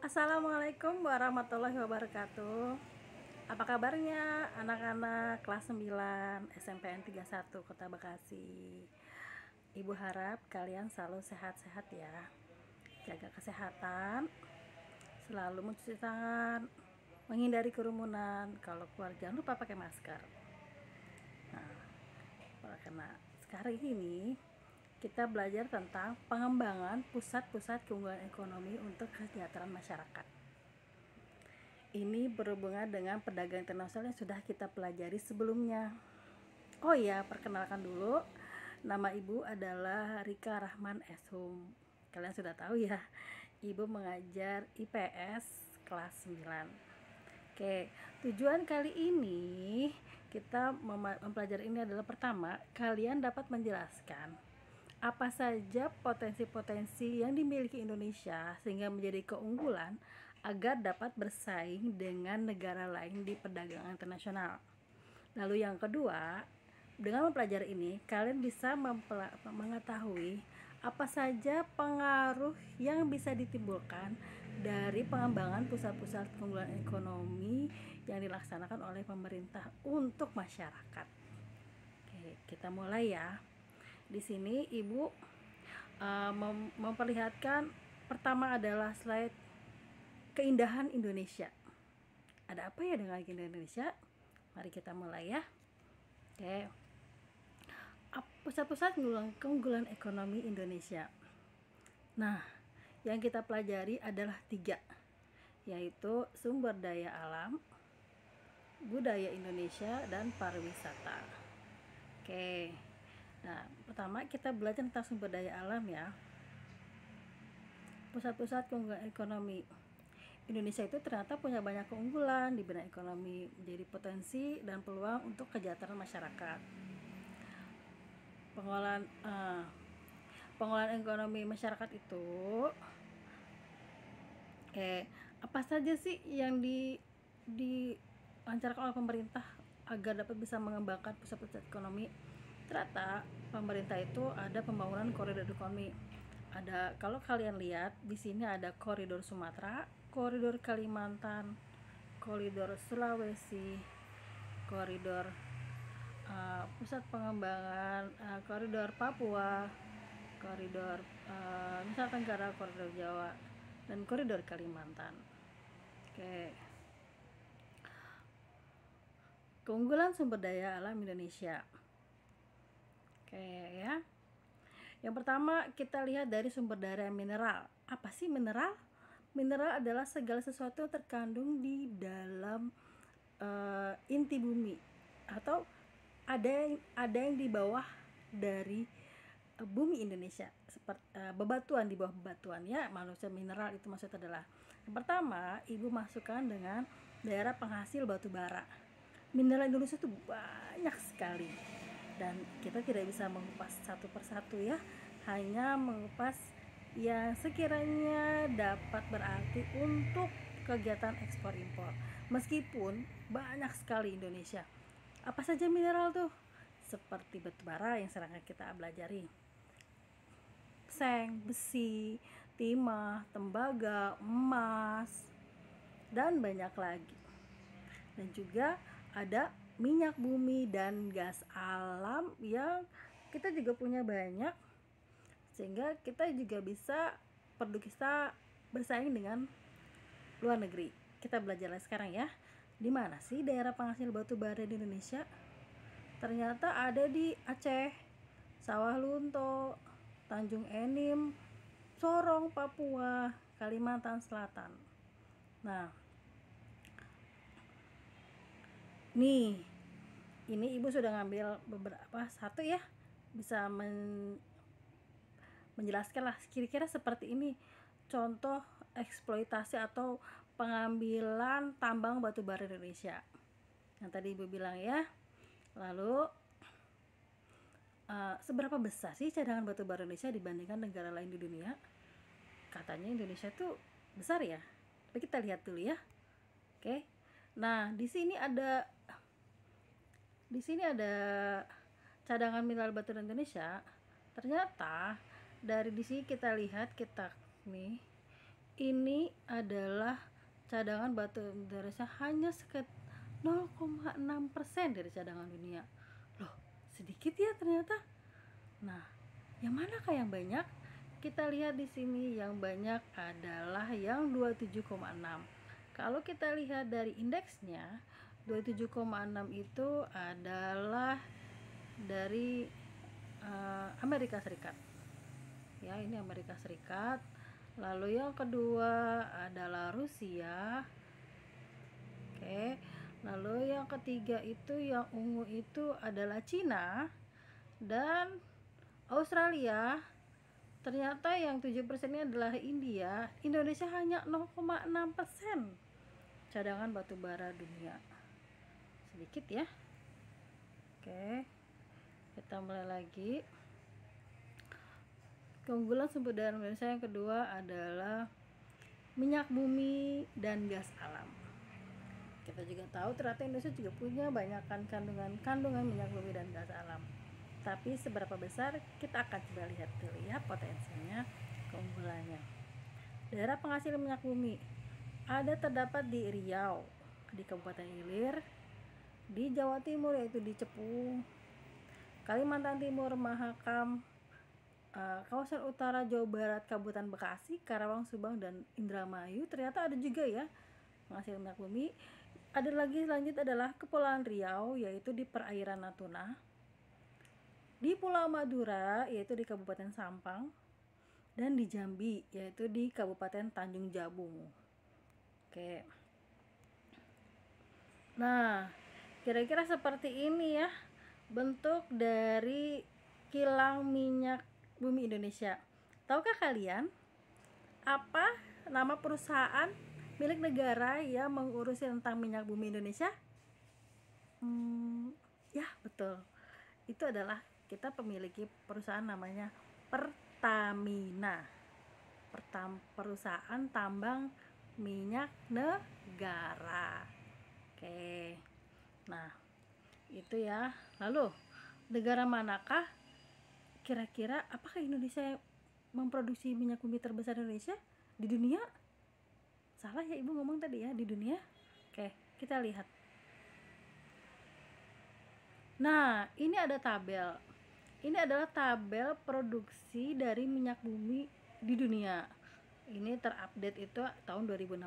Assalamualaikum warahmatullahi wabarakatuh. Apa kabarnya anak-anak kelas 9 SMPN 31 Kota Bekasi? Ibu harap kalian selalu sehat-sehat ya. Jaga kesehatan, selalu mencuci tangan, menghindari kerumunan. Kalau keluar jangan lupa pakai masker. Karena sekarang ini kita belajar tentang pengembangan pusat-pusat keunggulan ekonomi untuk kesejahteraan masyarakat. Ini berhubungan dengan perdagangan internasional yang sudah kita pelajari sebelumnya. Oh iya, perkenalkan dulu. Nama ibu adalah Rika Rahman Eshum. Kalian sudah tahu ya, ibu mengajar IPS kelas 9. Oke, tujuan kali ini kita mempelajari ini adalah pertama, kalian dapat menjelaskan apa saja potensi-potensi yang dimiliki Indonesia sehingga menjadi keunggulan agar dapat bersaing dengan negara lain di perdagangan internasional. Lalu yang kedua, dengan mempelajari ini kalian bisa mengetahui apa saja pengaruh yang bisa ditimbulkan dari pengembangan pusat-pusat keunggulan ekonomi yang dilaksanakan oleh pemerintah untuk masyarakat. Oke, kita mulai ya. Di sini ibu memperlihatkan pertama adalah slide keindahan Indonesia. Ada apa ya dengan keindahan Indonesia? Mari kita mulai ya. Oke. Pusat-pusat keunggulan ekonomi Indonesia. Nah, yang kita pelajari adalah 3, yaitu sumber daya alam, budaya Indonesia, dan pariwisata. Oke. Nah, pertama kita belajar tentang sumber daya alam ya. Pusat-pusat keunggulan ekonomi Indonesia itu ternyata punya banyak keunggulan di bidang ekonomi, menjadi potensi dan peluang untuk kesejahteraan masyarakat. Pengelolaan ekonomi masyarakat itu apa saja sih yang dilancarkan oleh pemerintah agar dapat bisa mengembangkan pusat-pusat ekonomi? Ternyata pemerintah itu ada pembangunan koridor ekonomi. Ada, kalau kalian lihat di sini ada koridor Sumatera, koridor Kalimantan, koridor Sulawesi, koridor pusat pengembangan, koridor Papua, koridor Nusa Tenggara, koridor Jawa, dan koridor Kalimantan. Oke. Keunggulan sumber daya alam Indonesia. Oke ya. Yang pertama kita lihat dari sumber daya mineral. Apa sih mineral? Mineral adalah segala sesuatu yang terkandung di dalam inti bumi, atau ada yang di bawah dari bumi Indonesia, seperti bebatuan, di bawah bebatuan ya. Manusia mineral itu maksudnya adalah yang pertama, ibu masukkan dengan daerah penghasil batu bara. Mineral Indonesia itu banyak sekali dan kita tidak bisa mengupas satu persatu ya, hanya mengupas yang sekiranya dapat berarti untuk kegiatan ekspor impor. Meskipun banyak sekali Indonesia. Apa saja mineral tuh? Seperti batu bara yang sering kita pelajari, seng, besi, timah, tembaga, emas, dan banyak lagi. Dan juga ada minyak bumi dan gas alam yang kita juga punya banyak, sehingga kita juga bisa bersaing dengan luar negeri. Kita belajar sekarang ya. Di mana sih daerah penghasil batu bara di Indonesia? Ternyata ada di Aceh, Sawah Lunto, Tanjung Enim, Sorong, Papua, Kalimantan Selatan. Nah, nih, ini ibu sudah ngambil beberapa satu ya, bisa menjelaskan lah kira-kira seperti ini contoh eksploitasi atau pengambilan tambang batu bara Indonesia yang tadi ibu bilang ya. Lalu seberapa besar sih cadangan batu bara Indonesia dibandingkan negara lain di dunia? Katanya Indonesia tuh besar ya, tapi kita lihat dulu ya. Oke. Nah, di sini ada cadangan mineral batu bara Indonesia. Ternyata dari di sini kita lihat, kita nih, ini adalah cadangan batu Indonesia hanya sekitar 0,6% dari cadangan dunia. Loh, sedikit ya ternyata. Nah, yang manakah yang banyak? Kita lihat di sini yang banyak adalah yang 27,6. Kalau kita lihat dari indeksnya, 27,6 itu adalah dari Amerika Serikat. Ya, ini Amerika Serikat. Lalu yang kedua adalah Rusia. Oke. Lalu yang ketiga itu yang ungu itu adalah Cina dan Australia. Ternyata yang 7% ini adalah India. Indonesia hanya 0,6% cadangan batu bara dunia. Sedikit ya. Oke. Kita mulai lagi. Keunggulan sumber daya Indonesia yang kedua adalah minyak bumi dan gas alam. Kita juga tahu ternyata Indonesia juga punya banyak kandungan minyak bumi dan gas alam. Tapi seberapa besar, kita akan coba lihat dulu ya potensinya, keunggulannya. Daerah penghasil minyak bumi terdapat di Riau, di Kabupaten Ilir, di Jawa Timur yaitu di Cepu, Kalimantan Timur Mahakam, kawasan utara Jawa Barat Kabupaten Bekasi, Karawang, Subang, dan Indramayu. Ternyata ada juga ya penghasil minyak bumi. Ada lagi selanjutnya adalah Kepulauan Riau yaitu di perairan Natuna, di Pulau Madura yaitu di Kabupaten Sampang, dan di Jambi yaitu di Kabupaten Tanjung Jabung. Oke. Nah, kira-kira seperti ini ya bentuk dari kilang minyak bumi Indonesia. Tahukah kalian apa nama perusahaan milik negara yang mengurusi tentang minyak bumi Indonesia? Ya, betul. Itu adalah kita memiliki perusahaan namanya Pertamina. Perusahaan tambang minyak negara. Oke. Nah, itu ya. Lalu, negara manakah kira-kira apakah Indonesia memproduksi minyak bumi terbesar Indonesia di dunia? Salah ya Ibu ngomong tadi ya, di dunia. Oke, kita lihat. Nah, ini ada tabel. Ini adalah tabel produksi dari minyak bumi di dunia. Ini terupdate itu tahun 2016.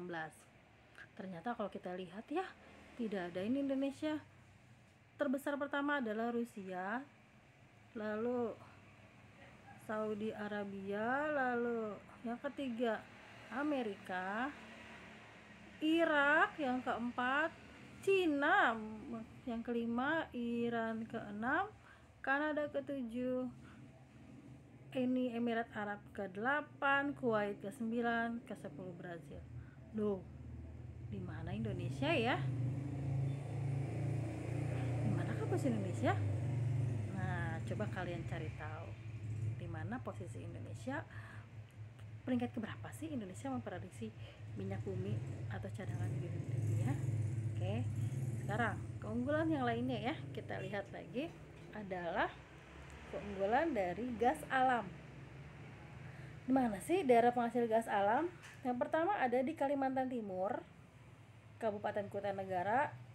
Ternyata kalau kita lihat ya, tidak ada ini Indonesia. Terbesar pertama adalah Rusia, lalu Saudi Arabia, lalu yang ketiga Amerika, Irak yang keempat, Cina yang kelima, Iran keenam, Kanada ketujuh, ini Emirat Arab ke-8, Kuwait ke-9, ke-10 Brazil. Loh, di mana Indonesia ya? Di manakah posisi Indonesia? Nah, coba kalian cari tahu di mana posisi Indonesia. Peringkat keberapa sih Indonesia memproduksi minyak bumi atau cadangan di dunia? Oke. Sekarang keunggulan yang lainnya ya, kita lihat lagi adalah keunggulan dari gas alam. Di mana sih daerah penghasil gas alam? Yang pertama ada di Kalimantan Timur, Kabupaten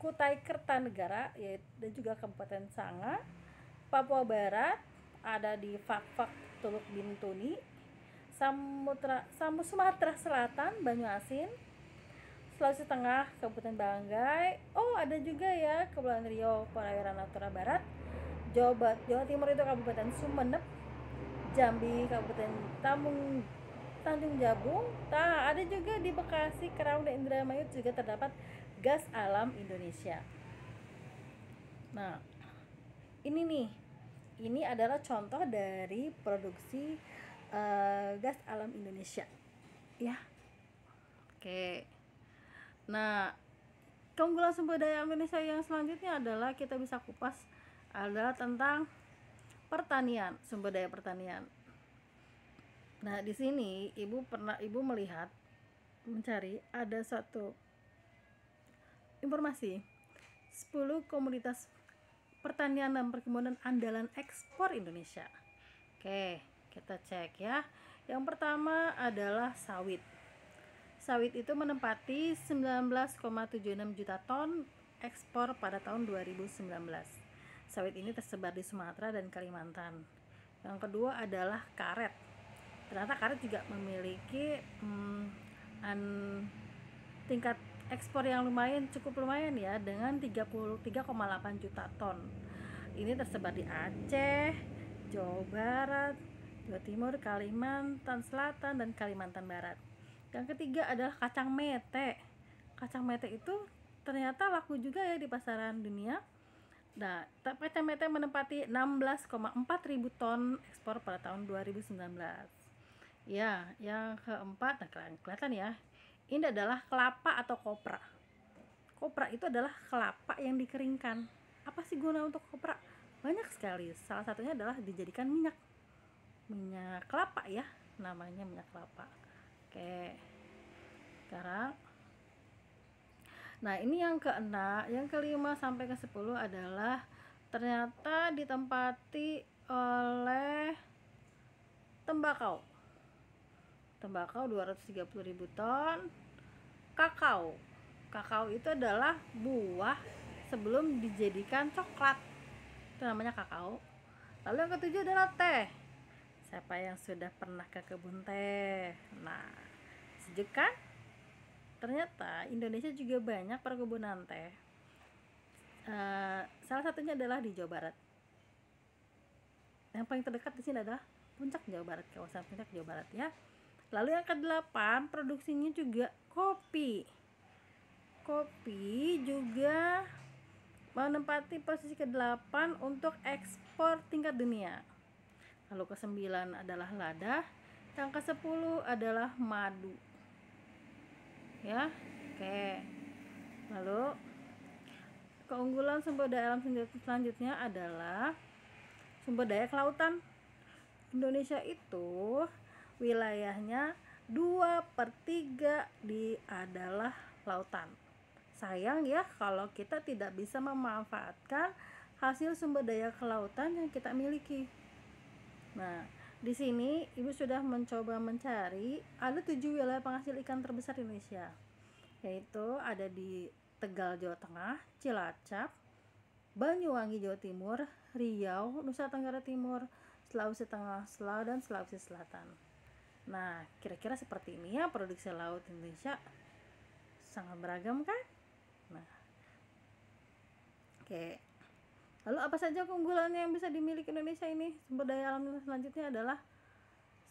Kutai Kertanegara, dan juga Kabupaten Sanga. Papua Barat ada di Fak-Fak Teluk Bintuni, Sumatera Selatan Banyuasin, Sulawesi Tengah Kabupaten Banggai. Oh, ada juga ya Kepulauan Riau, perairan Natuna Barat. Jawa Timur itu Kabupaten Sumeneb, Jambi Kabupaten Tanjung Jabung. Ada juga di Bekasi, Karawang, dan Indramayu juga terdapat gas alam Indonesia. Nah, ini adalah contoh dari produksi gas alam Indonesia ya. Oke. Nah, keunggulan sumber daya Indonesia yang selanjutnya adalah kita bisa kupas adalah tentang pertanian, sumber daya pertanian. Nah, di sini Ibu mencari ada satu informasi 10 komoditas pertanian dan perkebunan andalan ekspor Indonesia. Oke, kita cek ya. Yang pertama adalah sawit. sawit itu menempati 19,76 juta ton ekspor pada tahun 2019. Sawit ini tersebar di Sumatera dan Kalimantan. Yang kedua adalah karet. Ternyata karet juga memiliki tingkat ekspor yang cukup lumayan ya, dengan 33,8 juta ton. Ini tersebar di Aceh, Jawa Barat, Jawa Timur, Kalimantan Selatan, dan Kalimantan Barat. Yang ketiga adalah kacang mete. Kacang mete itu ternyata laku juga ya di pasaran dunia. Nah, kacang mete menempati 16,4 ribu ton ekspor pada tahun 2019. Ya, yang keempat, nah kelihatan ya, ini adalah kelapa atau kopra. Kopra itu adalah kelapa yang dikeringkan. Apa sih guna untuk kopra? Banyak sekali. Salah satunya adalah dijadikan minyak kelapa ya, namanya minyak kelapa. Oke, sekarang nah ini yang keenam, yang kelima sampai ke 10 adalah ternyata ditempati oleh tembakau 230.000 ton. Kakao itu adalah buah sebelum dijadikan coklat, itu namanya kakao. Lalu yang ketujuh adalah teh. Siapa yang sudah pernah ke kebun teh? Nah, sejuk kan? Ternyata Indonesia juga banyak perkebunan teh. Salah satunya adalah di Jawa Barat. Yang paling terdekat di sini adalah Puncak Jawa Barat, kawasan Puncak Jawa Barat ya. Lalu yang ke-8, produksinya juga kopi. Kopi juga menempati posisi ke-8 untuk ekspor tingkat dunia. Lalu ke-9 adalah lada, yang ke-10 adalah madu. Ya, oke. Lalu keunggulan sumber daya alam selanjutnya adalah sumber daya kelautan. Indonesia itu wilayahnya 2/3 adalah lautan. Sayang ya kalau kita tidak bisa memanfaatkan hasil sumber daya kelautan yang kita miliki. Nah, di sini Ibu sudah mencoba mencari ada 7 wilayah penghasil ikan terbesar di Indonesia, yaitu ada di Tegal Jawa Tengah, Cilacap, Banyuwangi Jawa Timur, Riau Nusa Tenggara Timur, Sulawesi Tengah, dan Sulawesi Selatan. Nah, kira-kira seperti ini ya produksi laut Indonesia, sangat beragam kan? Nah, oke. Lalu apa saja keunggulan yang bisa dimiliki Indonesia ini? Sumber daya alam selanjutnya adalah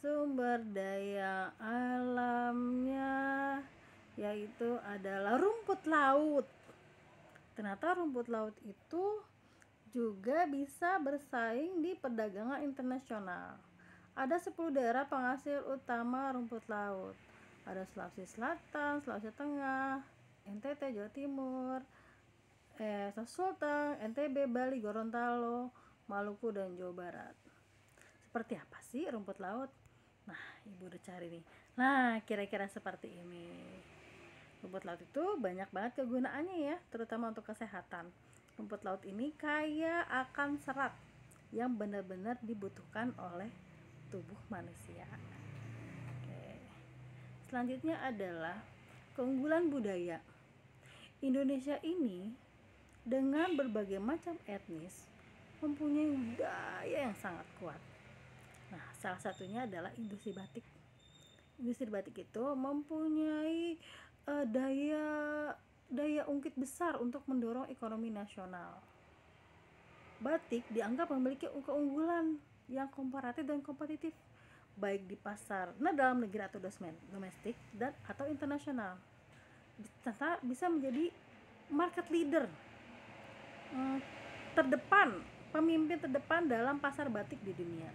sumber daya alamnya, yaitu adalah rumput laut. Ternyata rumput laut itu juga bisa bersaing di perdagangan internasional. Ada 10 daerah penghasil utama rumput laut. Ada Sulawesi Selatan, Sulawesi Tengah, NTT, Jawa Timur, Sulteng, NTB, Bali, Gorontalo, Maluku, dan Jawa Barat. Seperti apa sih rumput laut? Nah, Ibu udah cari nih. Nah, kira-kira seperti ini. Rumput laut itu banyak banget kegunaannya ya, terutama untuk kesehatan. Rumput laut ini kaya akan serat yang benar-benar dibutuhkan oleh tubuh manusia. Oke. Selanjutnya adalah keunggulan budaya. Indonesia ini dengan berbagai macam etnis mempunyai budaya yang sangat kuat. Nah, salah satunya adalah industri batik. Industri batik itu mempunyai daya ungkit besar untuk mendorong ekonomi nasional. Batik dianggap memiliki keunggulan yang komparatif dan kompetitif, baik di pasar dalam negeri atau domestik dan atau internasional. Serta bisa menjadi market leader terdepan, pemimpin terdepan dalam pasar batik di dunia.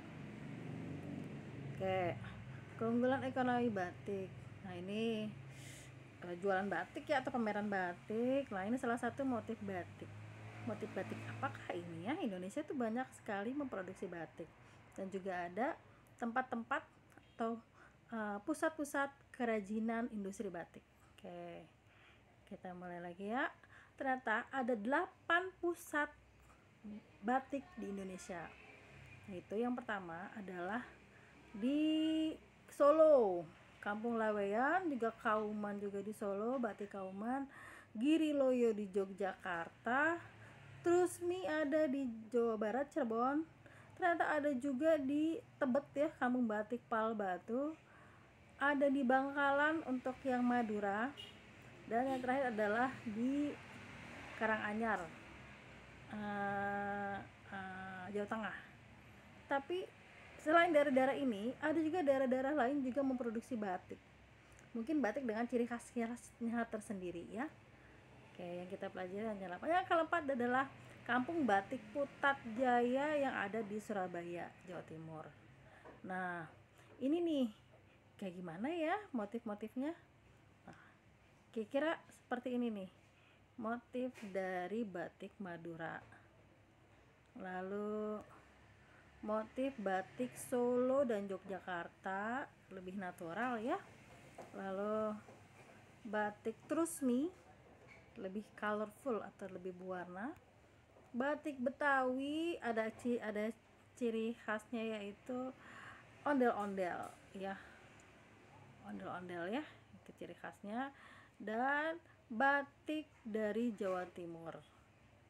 Oke, keunggulan ekonomi batik. Nah, ini jualan batik ya atau pameran batik. Nah, ini salah satu motif batik. Motif batik apakah ini ya? Indonesia itu banyak sekali memproduksi batik dan juga ada tempat-tempat atau pusat-pusat kerajinan industri batik. Oke, kita mulai lagi ya. Ternyata ada 8 pusat batik di Indonesia. Itu yang pertama adalah di Solo. Kampung Laweyan juga Kauman juga di Solo, Batik Kauman, Giri Loyo di Yogyakarta, Trusmi ada di Jawa Barat Cirebon, ternyata ada juga di Tebet ya, Kampung Batik Pal Batu, ada di Bangkalan untuk yang Madura, dan yang terakhir adalah di Karanganyar, Jawa Tengah. Tapi selain daerah-daerah ini, ada juga daerah-daerah lain juga memproduksi batik. Mungkin batik dengan ciri khasnya tersendiri ya. Oke, yang kita pelajari hanya 8. Yang keempat adalah Kampung Batik Putat Jaya yang ada di Surabaya, Jawa Timur. Nah, ini nih kayak gimana ya motif-motifnya? Nah, kira-kira seperti ini nih. Motif dari batik Madura. Lalu motif batik Solo dan Yogyakarta lebih natural ya. Lalu batik Trusmi lebih colorful atau lebih berwarna. Batik Betawi ada ciri khasnya yaitu ondel-ondel ya. Ondel-ondel ya, itu ciri khasnya. Dan batik dari Jawa Timur.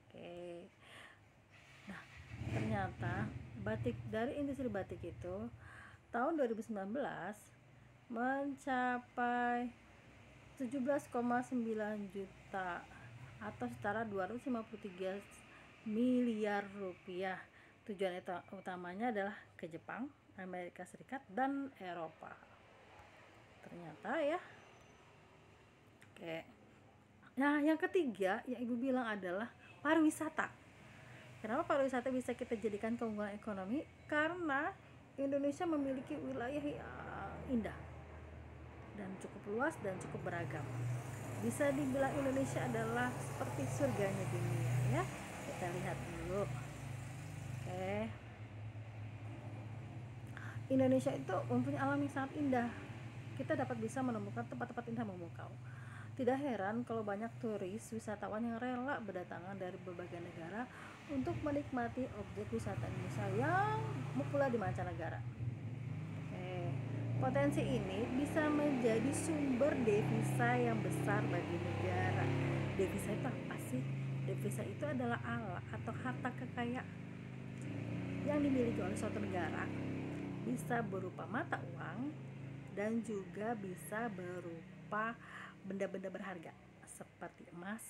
Oke. Nah, ternyata batik dari industri batik itu tahun 2019 mencapai 17,9 juta atau setara 253 miliar rupiah. Tujuan utamanya adalah ke Jepang, Amerika Serikat, dan Eropa. Ternyata ya. Oke. Nah, yang ketiga yang Ibu bilang adalah pariwisata. Kenapa pariwisata bisa kita jadikan keunggulan ekonomi? Karena Indonesia memiliki wilayah yang indah dan cukup luas dan cukup beragam. Bisa dibilang Indonesia adalah seperti surganya dunia ya. Kita lihat dulu. Oke. Indonesia itu mempunyai alam yang sangat indah. Kita dapat bisa menemukan tempat-tempat indah memukau. Tidak heran kalau banyak turis wisatawan yang rela berdatangan dari berbagai negara untuk menikmati objek wisata Indonesia yang pula di mancanegara. Potensi ini bisa menjadi sumber devisa yang besar bagi negara. Devisa itu apa sih? Devisa itu adalah alat atau harta kekayaan yang dimiliki oleh suatu negara. Bisa berupa mata uang dan juga bisa berupa benda-benda berharga seperti emas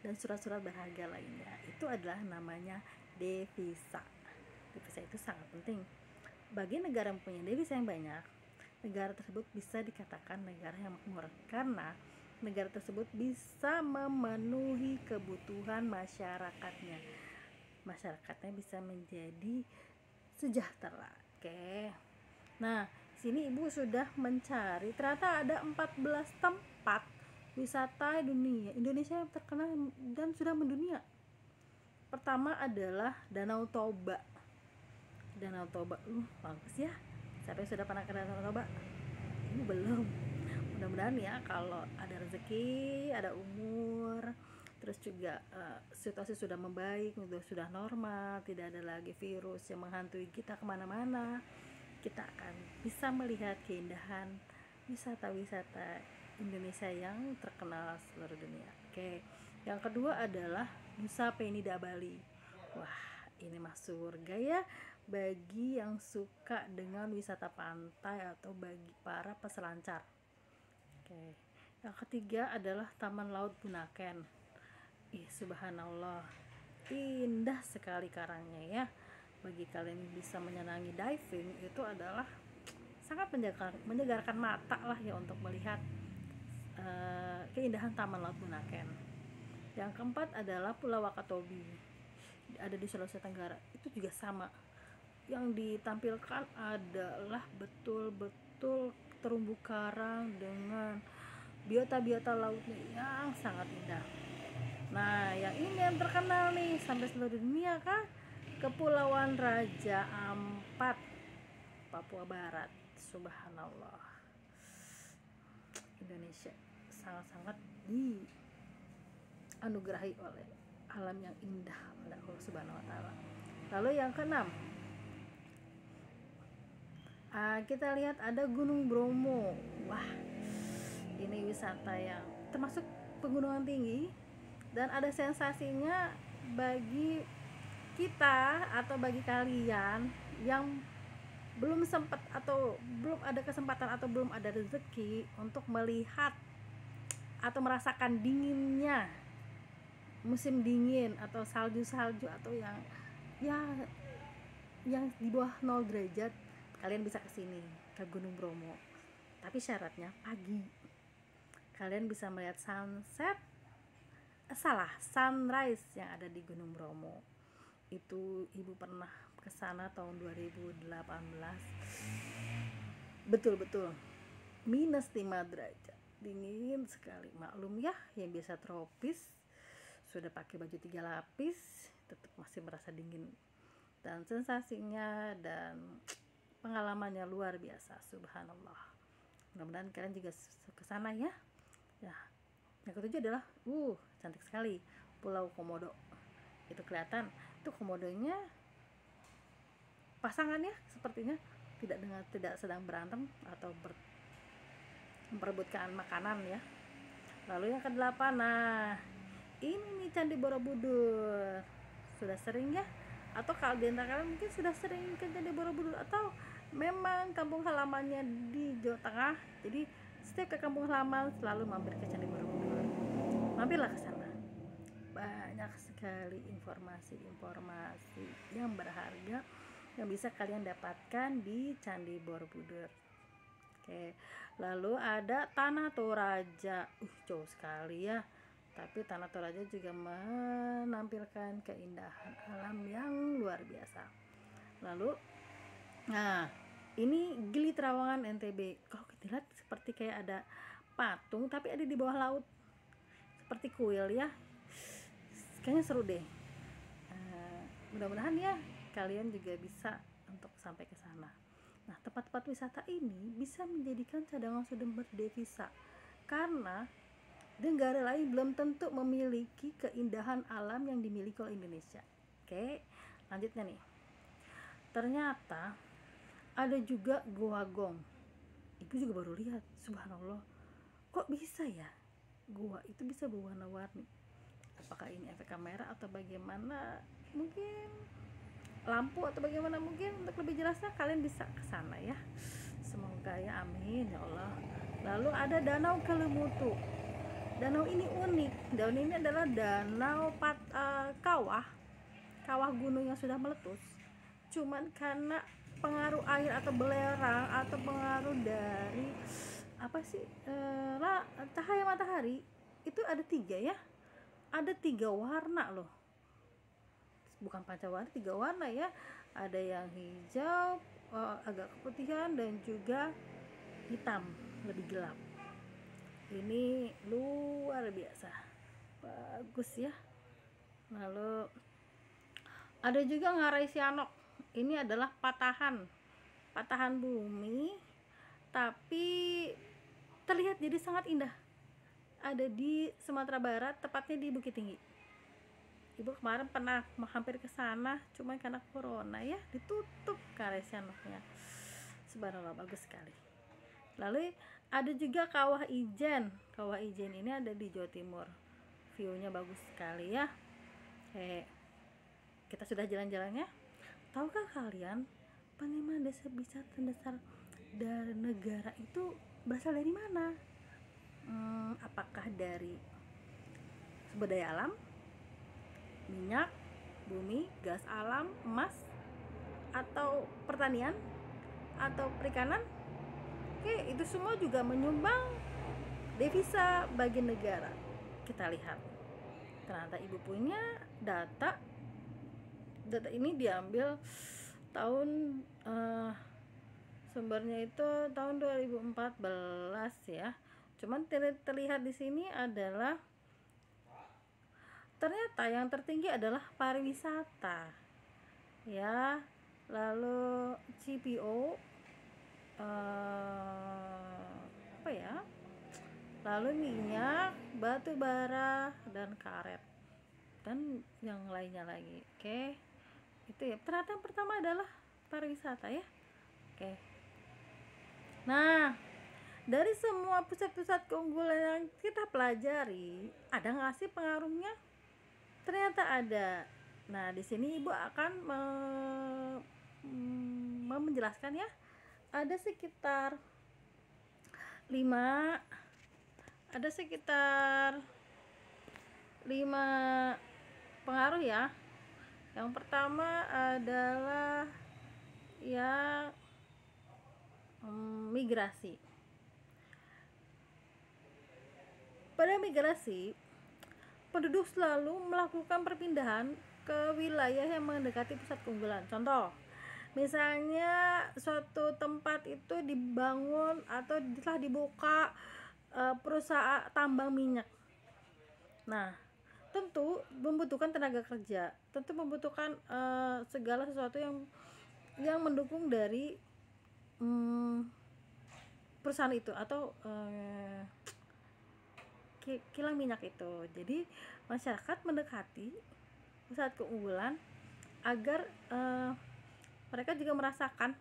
dan surat-surat berharga lainnya. Itu adalah namanya devisa. Devisa itu sangat penting bagi negara yang mempunyai devisa yang banyak. Negara tersebut bisa dikatakan negara yang makmur karena negara tersebut bisa memenuhi kebutuhan masyarakatnya. Masyarakatnya bisa menjadi sejahtera. Oke. Nah, sini Ibu sudah mencari, ternyata ada 14 tempat wisata dunia Indonesia yang terkenal dan sudah mendunia. Pertama adalah Danau Toba. Danau Toba, bagus ya. Siapa yang sudah pernah ke Danau Toba? Ini belum. Mudah-mudahan ya, kalau ada rezeki, ada umur, terus juga situasi sudah membaik, sudah normal, tidak ada lagi virus yang menghantui kita kemana-mana, kita akan bisa melihat keindahan wisata-wisata Indonesia yang terkenal seluruh dunia. Oke. Yang kedua adalah Nusa Penida Bali. Wah, ini mah surga ya bagi yang suka dengan wisata pantai atau bagi para peselancar. Oke. Yang ketiga adalah Taman Laut Bunaken. Subhanallah, indah sekali karangnya ya. Bagi kalian yang bisa menyenangi diving, itu adalah sangat menyegarkan mata lah ya untuk melihat keindahan Taman Laut Bunaken. Yang keempat adalah Pulau Wakatobi, ada di Sulawesi Tenggara. Itu juga sama, yang ditampilkan adalah betul-betul terumbu karang dengan biota-biota lautnya yang sangat indah. Nah, yang ini yang terkenal nih sampai seluruh dunia kan, Kepulauan Raja Ampat, Papua Barat. Subhanallah, Indonesia sangat-sangat dianugerahi oleh alam yang indah oleh Allah Subhanahu wa taala. Lalu yang keenam Kita lihat ada Gunung Bromo. Wah, ini wisata yang termasuk pegunungan tinggi dan ada sensasinya bagi kita atau bagi kalian yang belum sempat atau belum ada kesempatan atau belum ada rezeki untuk melihat atau merasakan dinginnya musim dingin atau salju-salju atau ya yang di bawah 0 derajat. Kalian bisa ke sini, ke Gunung Bromo, tapi syaratnya pagi. Kalian bisa melihat sunrise yang ada di Gunung Bromo. Itu ibu pernah ke sana tahun 2018. Betul-betul minus 5 derajat, dingin sekali. Maklum ya, yang biasa tropis sudah pakai baju 3 lapis tetap masih merasa dingin, dan sensasinya dan pengalamannya luar biasa, subhanallah. Mudah-mudahan kalian juga ke sana ya. Ya, yang ketujuh adalah cantik sekali Pulau Komodo. Itu kelihatan tuh komodonya pasangannya sepertinya tidak sedang berantem atau memperebutkan makanan ya. Lalu yang kedelapan, nah ini nih Candi Borobudur. Sudah sering ya, atau kalau di antara kalian mungkin sudah sering ke Candi Borobudur atau memang kampung halamannya di Jawa Tengah, jadi setiap ke kampung halaman selalu mampir ke Candi Borobudur. Mampirlah ke sana, banyak sekali informasi yang berharga yang bisa kalian dapatkan di Candi Borobudur. Oke, lalu ada Tanah Toraja. Jauh sekali ya, tapi Tanah Toraja juga menampilkan keindahan alam yang luar biasa. Lalu, nah ini Gili Trawangan NTB. Kalau kita lihat seperti kayak ada patung tapi ada di bawah laut, seperti kuil ya. Kayaknya seru deh. Mudah-mudahan ya kalian juga bisa untuk sampai ke sana. Nah, tempat-tempat wisata ini bisa menjadikan cadangan sumber devisa, karena negara lain belum tentu memiliki keindahan alam yang dimiliki oleh Indonesia. Oke, lanjutnya nih. Ternyata ada juga Goa Gong. Ibu juga baru lihat, subhanallah. Kok bisa ya gua itu bisa berwarna-warni? Apakah ini efek kamera atau bagaimana? Mungkin lampu atau bagaimana, mungkin untuk lebih jelasnya kalian bisa ke sana ya. Semoga ya, amin ya Allah. Lalu ada Danau Kelimutu. Danau ini unik. Danau ini adalah danau kawah gunung yang sudah meletus. Cuman karena pengaruh air atau belerang atau pengaruh dari cahaya matahari itu ada 3 ya. Ada 3 warna loh. Bukan pancawarna, 3 warna ya. Ada yang hijau, agak keputihan, dan juga hitam lebih gelap. Ini luar biasa bagus ya. Lalu ada juga Ngarai Sianok. Ini adalah patahan bumi, tapi terlihat jadi sangat indah. Ada di Sumatera Barat, tepatnya di Bukit Tinggi. Ibu kemarin pernah hampir ke sana, cuma karena corona ya ditutup Ngarai Sianoknya. Subhanallah, bagus sekali. Lalu ada juga Kawah Ijen. Kawah Ijen ini ada di Jawa Timur. View-nya bagus sekali ya. Kita sudah jalan-jalannya. Tahukah kalian penerimaan desa wisata dasar dari negara itu berasal dari mana? Apakah dari sumber daya alam, minyak, bumi, gas alam, emas, atau pertanian, atau perikanan? Oke, itu semua juga menyumbang devisa bagi negara. Kita lihat, ternyata ibu punya data ini diambil tahun sumbernya itu tahun 2014 ya. Cuman terlihat di sini adalah ternyata yang tertinggi adalah pariwisata ya. Lalu CPO lalu minyak, batu bara, dan karet, dan yang lainnya lagi. Oke, itu ya. Ternyata yang pertama adalah pariwisata ya. Oke, Nah, dari semua pusat-pusat keunggulan yang kita pelajari, ada nggak sih pengaruhnya? Ternyata ada. Nah, di sini Ibu akan menjelaskan ya. Ada sekitar 5 ada sekitar 5 pengaruh ya. Yang pertama adalah yang migrasi. Pada migrasi, penduduk selalu melakukan perpindahan ke wilayah yang mendekati pusat keunggulan. Contoh, misalnya suatu tempat itu dibangun atau telah dibuka perusahaan tambang minyak. Nah, tentu membutuhkan tenaga kerja, tentu membutuhkan segala sesuatu yang mendukung dari perusahaan itu atau kilang minyak itu. Jadi masyarakat mendekati pusat keunggulan agar mereka juga merasakan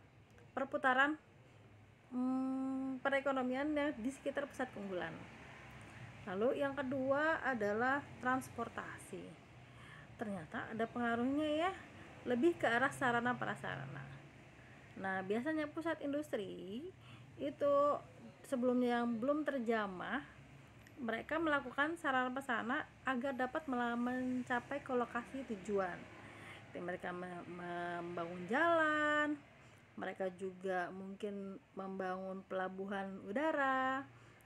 perputaran perekonomian yang di sekitar pusat keunggulan. Lalu yang kedua adalah transportasi. Ternyata ada pengaruhnya ya, lebih ke arah sarana prasarana. Nah, biasanya pusat industri itu sebelumnya yang belum terjamah, mereka melakukan sarana prasarana agar dapat mencapai ke lokasi tujuan. Mereka membangun jalan, mereka juga mungkin membangun pelabuhan udara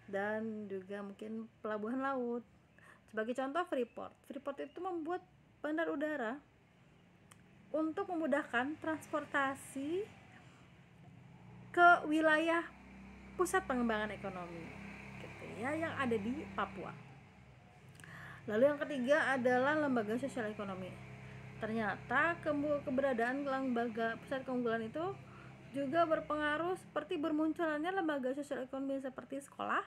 dan juga mungkin pelabuhan laut. Sebagai contoh, Freeport itu membuat bandar udara untuk memudahkan transportasi ke wilayah pusat pengembangan ekonomi gitu ya, yang ada di Papua. Lalu yang ketiga adalah lembaga sosial ekonomi. Ternyata keberadaan lembaga pusat keunggulan itu juga berpengaruh seperti bermunculannya lembaga sosial ekonomi seperti sekolah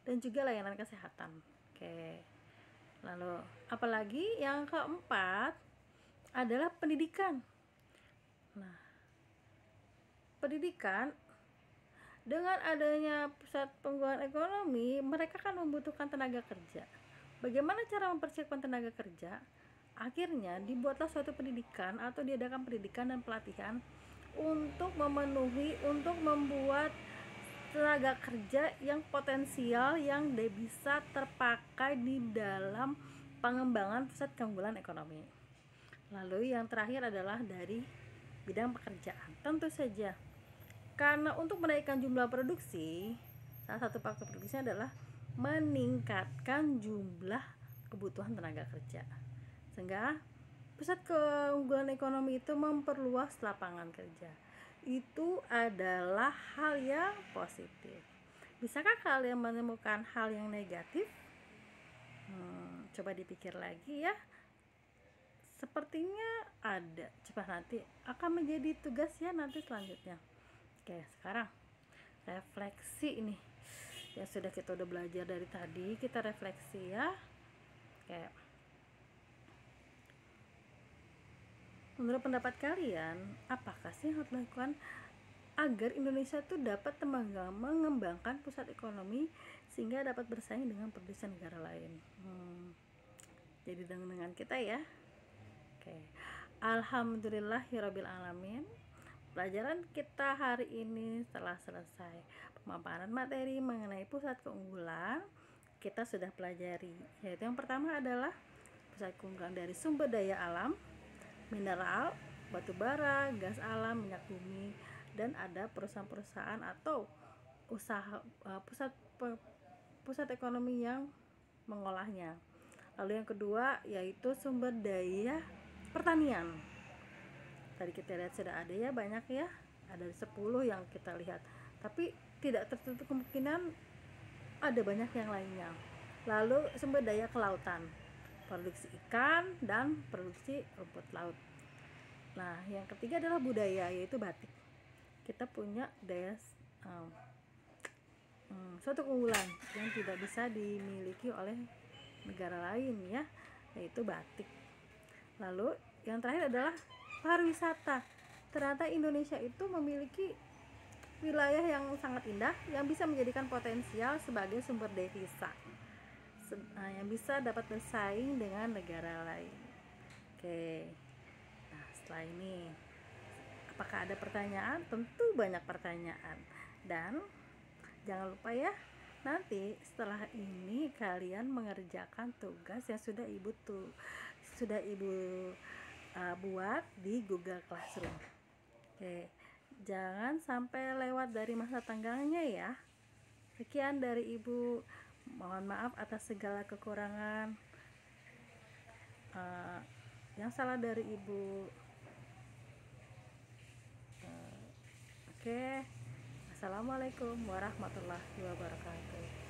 dan juga layanan kesehatan. Oke. Lalu apalagi yang keempat adalah pendidikan. Nah, pendidikan dengan adanya pusat pengembangan ekonomi, mereka kan membutuhkan tenaga kerja. Bagaimana cara mempersiapkan tenaga kerja? Akhirnya dibuatlah suatu pendidikan atau diadakan pendidikan dan pelatihan untuk membuat tenaga kerja yang potensial yang bisa terpakai di dalam pengembangan pusat keunggulan ekonomi. Lalu yang terakhir adalah dari bidang pekerjaan. Tentu saja karena untuk menaikkan jumlah produksi, salah satu faktor produksinya adalah meningkatkan jumlah kebutuhan tenaga kerja, sehingga pusat keunggulan ekonomi itu memperluas lapangan kerja. Itu adalah hal yang positif. Bisakah kalian menemukan hal yang negatif? Coba dipikir lagi ya. Sepertinya ada. Coba nanti akan menjadi tugas ya nanti selanjutnya. Oke, sekarang refleksi ini. Ya sudah, kita udah belajar dari tadi, kita refleksi ya. Oke. Menurut pendapat kalian, apakah sih yang harus dilakukan agar Indonesia itu dapat mengembangkan pusat ekonomi sehingga dapat bersaing dengan produsen negara lain? Jadi dengan kita ya. Oke. Alhamdulillahirabbil alamin. Pelajaran kita hari ini telah selesai. Pemaparan materi mengenai pusat keunggulan kita sudah pelajari, yaitu yang pertama adalah pusat keunggulan dari sumber daya alam, mineral, batu bara, gas alam, minyak bumi, dan ada perusahaan-perusahaan atau usaha pusat ekonomi yang mengolahnya. Lalu yang kedua yaitu sumber daya pertanian. Tadi kita lihat sudah ada ya, banyak ya, ada 10 yang kita lihat, tapi tidak tertutup kemungkinan ada banyak yang lainnya. Lalu sumber daya kelautan, produksi ikan dan produksi rumput laut. Nah, yang ketiga adalah budaya, yaitu batik. Kita punya daya suatu keunggulan yang tidak bisa dimiliki oleh negara lain ya, yaitu batik. Lalu yang terakhir adalah pariwisata. Ternyata Indonesia itu memiliki wilayah yang sangat indah yang bisa menjadikan potensial sebagai sumber devisa yang bisa dapat bersaing dengan negara lain. Oke, nah setelah ini apakah ada pertanyaan? Tentu banyak pertanyaan. Dan jangan lupa ya, nanti setelah ini kalian mengerjakan tugas yang sudah ibu buat di Google Classroom. Oke, jangan sampai lewat dari masa tangganya ya. Sekian dari ibu, mohon maaf atas segala kekurangan. Yang salah dari ibu. Oke. Assalamualaikum warahmatullahi wabarakatuh.